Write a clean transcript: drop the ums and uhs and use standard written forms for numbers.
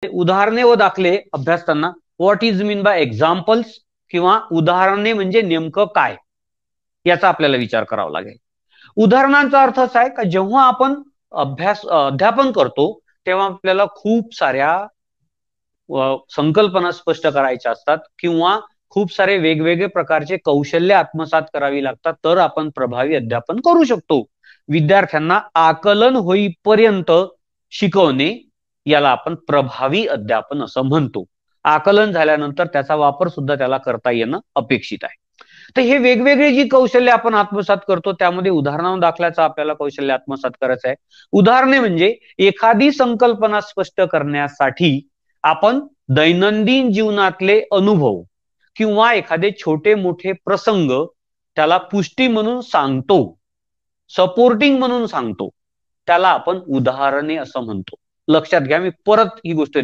उदाहरणे व दाखले अभ्यासताना what is mean by examples किंवा उदाहरणे म्हणजे नेमकं काय याचा आपल्याला विचार करावा लागेल. उदाहरणांचा अर्थ असा आहे का जेव्हा आपण अध्यापन करतो तेव्हा आपल्याला खूप साऱ्या संकल्पना स्पष्ट करायच्या असतात किंवा खूप सारे वेगवेगळे प्रकारचे कौशल्य आत्मसात करावी लागतात तर आपण प्रभावी अध्यापन करू शकतो. विद्यार्थ्यांना आकलन होईपर्यंत शिकवणे याला आपण प्रभावी अध्यापन असं म्हणतो. आकलन झाल्यानंतर त्याचा वापर सुद्धा त्याला करता येणं अपेक्षित आहे. तर हे वेगवेगळे जी कौशल्य आपण आत्मसात करतो त्यामध्ये उदाहरण दाखल्याचा आपल्याला कौशल्य आत्मसात करायचं आहे. उदाहरणे म्हणजे एखादी संकल्पना स्पष्ट करण्यासाठी आपण दैनंदिन जीवनातले अनुभव किंवा एखादे छोटे मोठे प्रसंग त्याला पुष्टी म्हणून सांगतो, सपोर्टिंग म्हणून सांगतो, त्याला आपण उदाहरणे असं म्हणतो. लक्षात घ्या, मी परत ही गोष्ट